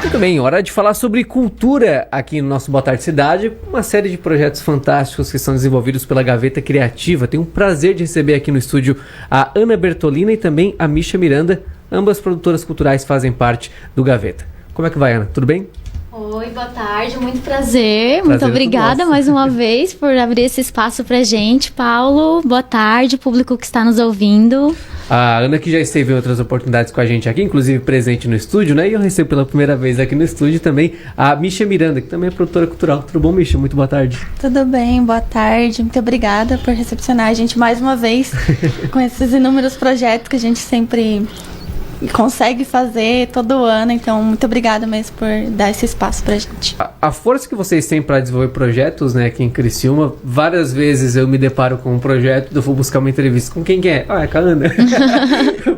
Muito bem, hora de falar sobre cultura aqui no nosso Boa Tarde Cidade, uma série de projetos fantásticos que são desenvolvidos pela Gaveta Criativa. Tenho um prazer de receber aqui no estúdio a Ana Bertolina e também a Misha Miranda, ambas produtoras culturais fazem parte do Gaveta. Como é que vai, Ana? Tudo bem? Oi, boa tarde, muito prazer, muito obrigada mais uma vez por abrir esse espaço pra gente, Paulo. Boa tarde, público que está nos ouvindo. A Ana que já esteve em outras oportunidades com a gente aqui, inclusive presente no estúdio, né? E eu recebo pela primeira vez aqui no estúdio também a Misha Miranda, que também é produtora cultural. Tudo bom, Misha? Muito boa tarde. Tudo bem, boa tarde. Muito obrigada por recepcionar a gente mais uma vez com esses inúmeros projetos que a gente sempre consegue fazer todo ano, então muito obrigada mesmo por dar esse espaço pra gente. A força que vocês têm para desenvolver projetos, né, aqui em Criciúma, várias vezes eu me deparo com um projeto, eu vou buscar uma entrevista com quem que é? Ah, é com a Ana.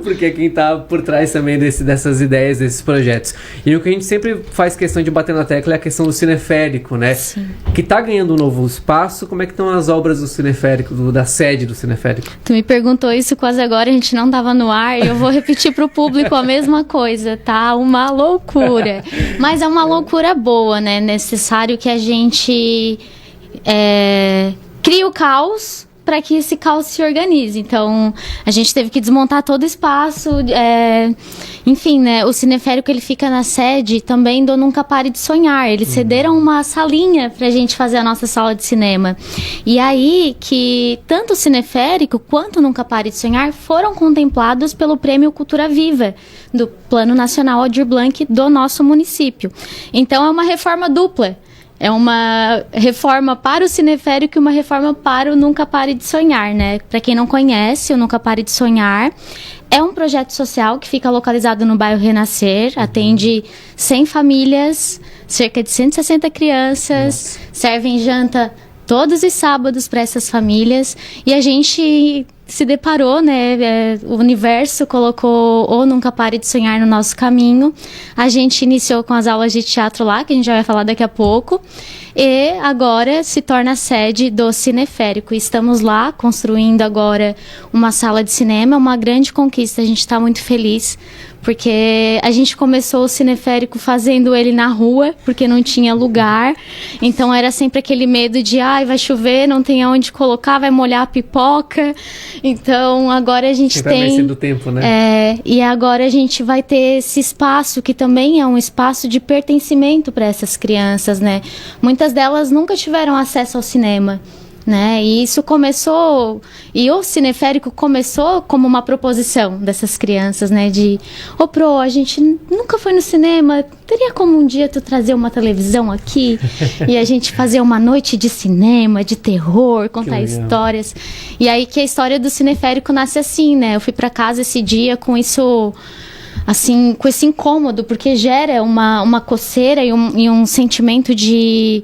Porque é quem tá por trás também dessas ideias, desses projetos. E o que a gente sempre faz questão de bater na tecla é a questão do cineférico, né? Sim. Que tá ganhando um novo espaço. Como é que estão as obras do cineférico, da sede do cineférico? Tu me perguntou isso quase agora, a gente não tava no ar, e eu vou repetir pro público a mesma coisa, tá? Uma loucura. Mas é uma loucura boa, né? Necessário que a gente crie o caos para que esse caos se organize. Então, a gente teve que desmontar todo o espaço. Enfim, né? O cineférico, ele fica na sede também do Nunca Pare de Sonhar. Eles cederam uma salinha pra gente fazer a nossa sala de cinema. E aí que tanto o cineférico quanto o Nunca Pare de Sonhar foram contemplados pelo Prêmio Cultura Viva, do Plano Nacional Aldir Blanc do nosso município. Então, é uma reforma dupla. É uma reforma para o cineférico e uma reforma para o Nunca Pare de Sonhar, né? Para quem não conhece, o Nunca Pare de Sonhar é um projeto social que fica localizado no bairro Renascer, atende 100 famílias, cerca de 160 crianças, servem janta todos os sábados para essas famílias, e a gente se deparou, né, o universo colocou o Nunca Pare de Sonhar no nosso caminho. A gente iniciou com as aulas de teatro lá, que a gente já vai falar daqui a pouco, e agora se torna a sede do cineférico. Estamos lá construindo agora uma sala de cinema, uma grande conquista, a gente está muito feliz, porque a gente começou o cineférico fazendo ele na rua, porque não tinha lugar, então era sempre aquele medo de, vai chover, não tem aonde colocar, vai molhar a pipoca. Então agora a gente tem do tempo, né? E agora a gente vai ter esse espaço que também é um espaço de pertencimento para essas crianças, né? Muitas delas nunca tiveram acesso ao cinema, né? E isso começou, e o cineférico começou como uma proposição dessas crianças, né? De, Pro, a gente nunca foi no cinema, teria como um dia tu trazer uma televisão aqui e a gente fazer uma noite de cinema, de terror, contar histórias. E aí que a história do cineférico nasce assim, né? Eu fui pra casa esse dia com isso, assim, com esse incômodo, porque gera uma coceira e um sentimento de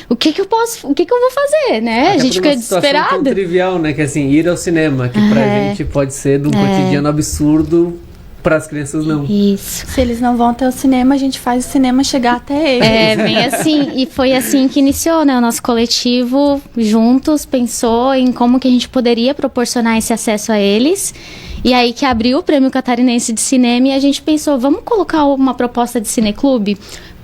o que eu vou fazer, né? Até a gente fica desesperado. Tão trivial, né? Que assim, ir ao cinema, que pra gente pode ser de um cotidiano absurdo, para as crianças não. Isso. Se eles não vão até o cinema, a gente faz o cinema chegar até eles. Bem assim. E foi assim que iniciou, né? O nosso coletivo, juntos, pensou em como que a gente poderia proporcionar esse acesso a eles. E aí que abriu o Prêmio Catarinense de Cinema e a gente pensou, vamos colocar uma proposta de cineclube?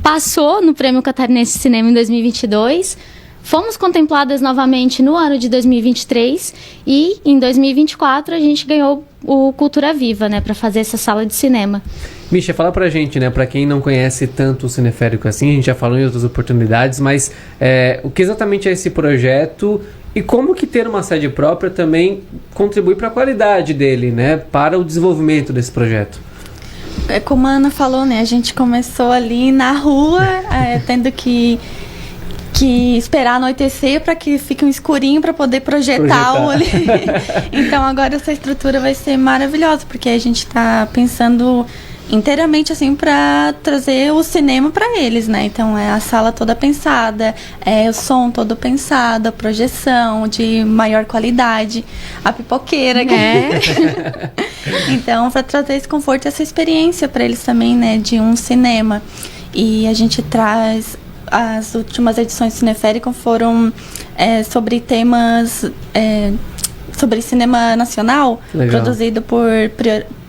Passou no Prêmio Catarinense de Cinema em 2022, fomos contempladas novamente no ano de 2023 e em 2024 a gente ganhou o Cultura Viva, né, para fazer essa sala de cinema. Misha, fala pra gente, né, pra quem não conhece tanto o cineférico assim, a gente já falou em outras oportunidades, mas o que exatamente é esse projeto e como que ter uma sede própria também contribui para a qualidade dele, né, para o desenvolvimento desse projeto? Como a Ana falou, né, a gente começou ali na rua, tendo que esperar anoitecer para que fique um escurinho para poder projetar. Ali. Então agora essa estrutura vai ser maravilhosa, porque a gente está pensando inteiramente assim para trazer o cinema para eles, né? Então é a sala toda pensada, o som todo pensado, a projeção de maior qualidade, a pipoqueira, Então, para trazer esse conforto, essa experiência para eles também, né, de um cinema. E a gente traz, as últimas edições do Cineférico foram sobre temas sobre cinema nacional. Legal. Produzido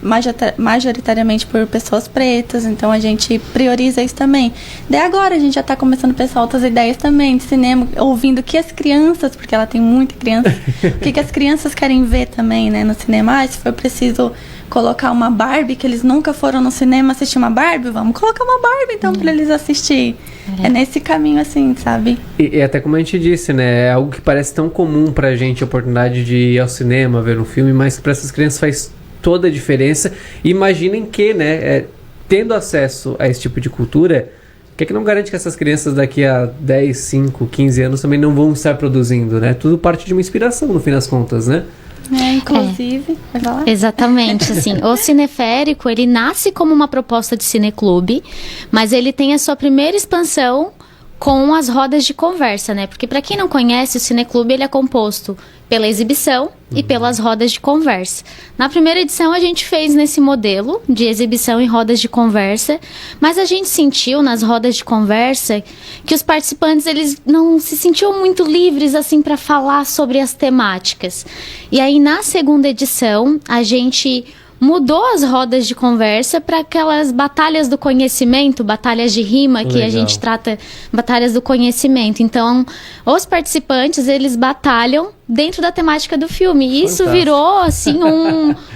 majoritariamente por pessoas pretas, então a gente prioriza isso também. Daí agora a gente já está começando a pensar outras ideias também de cinema, ouvindo o que as crianças, porque ela tem muita criança, o que as crianças querem ver também, né, no cinema. Se for preciso colocar uma Barbie, que eles nunca foram no cinema assistir uma Barbie, vamos colocar uma Barbie então para eles assistir. É nesse caminho assim, sabe? E até como a gente disse, né, é algo que parece tão comum pra gente, a oportunidade de ir ao cinema, ver um filme, mas que para essas crianças faz toda a diferença. Imaginem que, né, tendo acesso a esse tipo de cultura, o que é que não garante que essas crianças daqui a 10, 5, 15 anos também não vão estar produzindo, né? Tudo parte de uma inspiração, no fim das contas, né? Inclusive, vai falar? Exatamente, assim, o Cineférico, ele nasce como uma proposta de cineclube, mas ele tem a sua primeira expansão com as rodas de conversa, né? Porque para quem não conhece, o cineclube, ele é composto pela exibição e pelas rodas de conversa. Na primeira edição a gente fez nesse modelo de exibição e rodas de conversa, mas a gente sentiu nas rodas de conversa que os participantes, eles não se sentiam muito livres assim para falar sobre as temáticas. E aí na segunda edição a gente mudou as rodas de conversa para aquelas batalhas do conhecimento, batalhas de rima, que a gente trata, batalhas do conhecimento. Então, os participantes, eles batalham dentro da temática do filme. E isso virou, assim,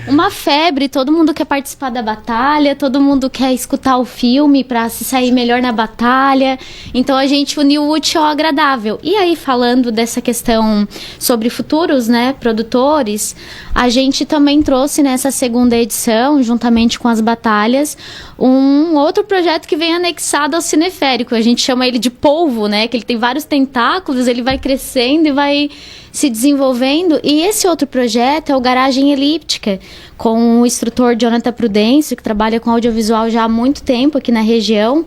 uma febre. Todo mundo quer participar da batalha, todo mundo quer escutar o filme para se sair melhor na batalha. Então, a gente uniu o útil ao agradável. E aí, falando dessa questão sobre futuros, né, produtores, a gente também trouxe nessa segunda edição, juntamente com as batalhas, um outro projeto que vem anexado ao Cineférico. A gente chama ele de polvo, né, que ele tem vários tentáculos, ele vai crescendo e vai se desenvolvendo. E esse outro projeto é o Garagem Elíptica, com o instrutor Jonathan Prudêncio, que trabalha com audiovisual já há muito tempo aqui na região.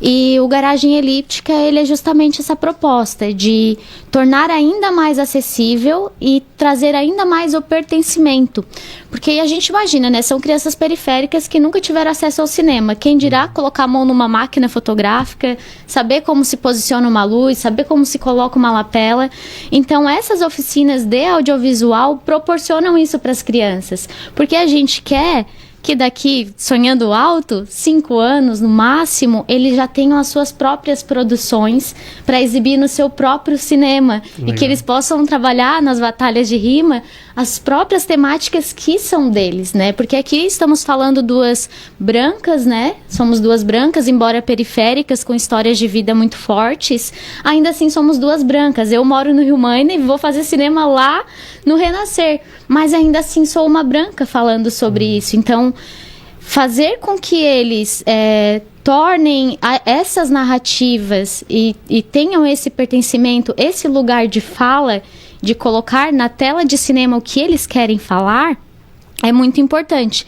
E o Garagem Elíptica, ele é justamente essa proposta de tornar ainda mais acessível e trazer ainda mais o pertencimento. Porque a gente imagina, né? São crianças periféricas que nunca tiveram acesso ao cinema. Quem dirá colocar a mão numa máquina fotográfica, saber como se posiciona uma luz, saber como se coloca uma lapela. Então, essas oficinas de audiovisual proporcionam isso para as crianças. Porque a gente quer que daqui, sonhando alto, 5 anos no máximo, eles já tenham as suas próprias produções para exibir no seu próprio cinema. Legal. E que eles possam trabalhar nas batalhas de rima as próprias temáticas que são deles, né? Porque aqui estamos falando duas brancas, né? Somos duas brancas, embora periféricas, com histórias de vida muito fortes. Ainda assim, somos duas brancas. Eu moro no Rio Maine e vou fazer cinema lá no Renascer. Mas ainda assim, sou uma branca falando sobre isso. Então, fazer com que eles tornem essas narrativas e tenham esse pertencimento, esse lugar de fala, de colocar na tela de cinema o que eles querem falar, é muito importante.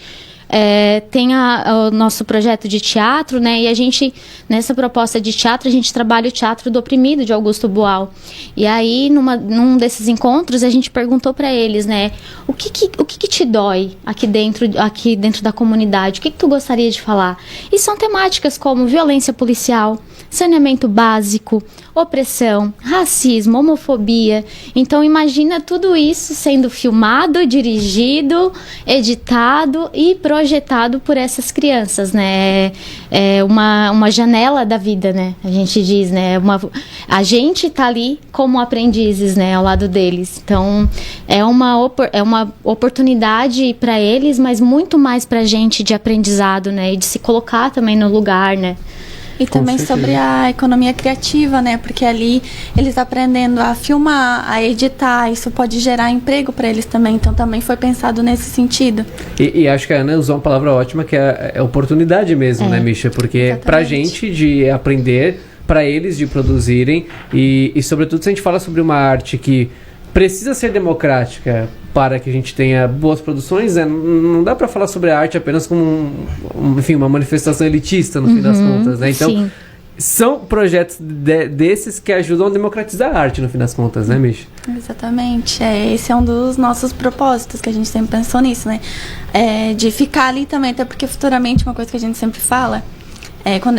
Tem o nosso projeto de teatro, né? E a gente, nessa proposta de teatro, a gente trabalha o Teatro do Oprimido, de Augusto Boal. E aí, num desses encontros, a gente perguntou para eles, né? O que te dói aqui dentro da comunidade? O que tu gostaria de falar? E são temáticas como violência policial, saneamento básico, opressão, racismo, homofobia. Então, imagina tudo isso sendo filmado, dirigido, editado e projetado por essas crianças, né? É uma janela da vida, né? A gente diz, né? A gente tá ali como aprendizes, né? Ao lado deles. Então, é uma oportunidade para eles, mas muito mais pra gente de aprendizado, né? E de se colocar também no lugar, né? E também sobre a economia criativa, né? Porque ali eles aprendendo a filmar, a editar, isso pode gerar emprego para eles também. Então também foi pensado nesse sentido. E acho que a Ana usou uma palavra ótima, que é oportunidade mesmo, né, Misha? Porque Exatamente. Pra gente de aprender, pra eles de produzirem e sobretudo se a gente fala sobre uma arte que precisa ser democrática para que a gente tenha boas produções, né? Não dá para falar sobre a arte apenas como uma manifestação elitista, no fim das contas, né? Então, sim, são projetos desses que ajudam a democratizar a arte, no fim das contas, né, Misha? Exatamente. Esse é um dos nossos propósitos, que a gente sempre pensou nisso, né? De ficar ali também, até porque futuramente, uma coisa que a gente sempre fala,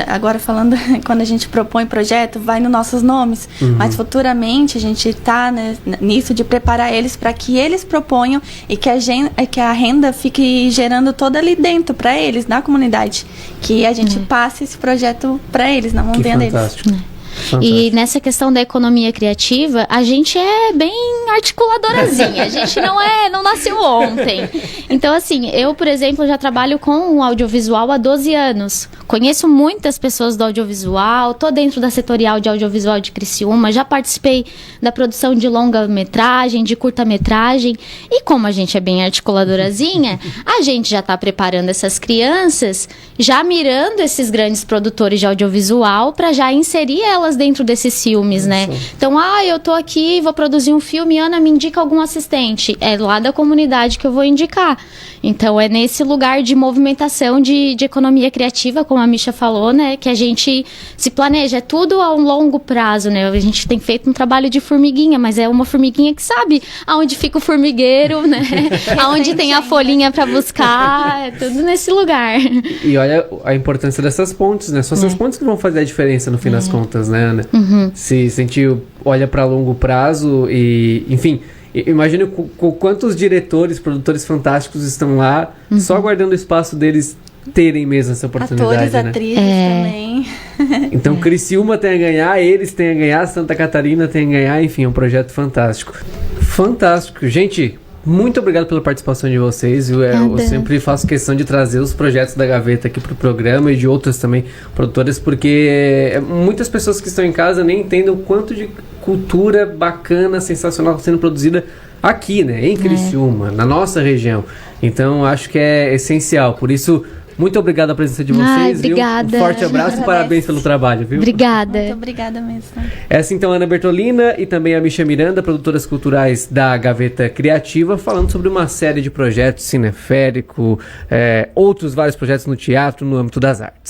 agora falando, quando a gente propõe projeto, vai nos nossos nomes, mas futuramente a gente está, né, nisso de preparar eles para que eles proponham e que a renda fique gerando toda ali dentro para eles, na comunidade, que a gente passe esse projeto para eles, na montanha deles. Fantástico. E nessa questão da economia criativa, a gente é bem articuladorazinha. A gente não nasceu ontem. Então, assim, eu, por exemplo, já trabalho com o audiovisual há 12 anos. Conheço muitas pessoas do audiovisual, tô dentro da setorial de audiovisual de Criciúma, já participei da produção de longa-metragem, de curta-metragem. E como a gente é bem articuladorazinha, a gente já tá preparando essas crianças, já mirando esses grandes produtores de audiovisual para já inserir elas dentro desses filmes, né? Então, eu tô aqui, vou produzir um filme, Ana, me indica algum assistente. É lá da comunidade que eu vou indicar. Então, é nesse lugar de movimentação de economia criativa, como a Misha falou, né? Que a gente se planeja. É tudo a um longo prazo, né? A gente tem feito um trabalho de formiguinha, mas é uma formiguinha que sabe aonde fica o formigueiro, né? Aonde tem a folhinha para buscar. É tudo nesse lugar. E olha a importância dessas pontes, né? São essas pontes que vão fazer a diferença no fim das contas, né, Ana? Se a gente olha para longo prazo e, enfim, imagine quantos diretores, produtores fantásticos estão lá só aguardando o espaço deles terem mesmo essa oportunidade, atores, atrizes também. Então, Criciúma tem a ganhar, eles têm a ganhar, Santa Catarina tem a ganhar, enfim, é um projeto fantástico. Fantástico. Gente, muito obrigado pela participação de vocês. Eu sempre faço questão de trazer os projetos da Gaveta aqui pro programa e de outras também produtoras, porque muitas pessoas que estão em casa nem entendem o quanto de cultura bacana, sensacional sendo produzida aqui, né? Em Criciúma, na nossa região. Então, acho que é essencial. Por isso, muito obrigado pela presença de vocês. Obrigada. Um forte abraço e parabéns pelo trabalho, viu? Obrigada. Muito obrigada mesmo. Essa então Ana Bertolina e também a Misha Miranda, produtoras culturais da Gaveta Criativa, falando sobre uma série de projetos, cineférico, outros vários projetos no teatro, no âmbito das artes.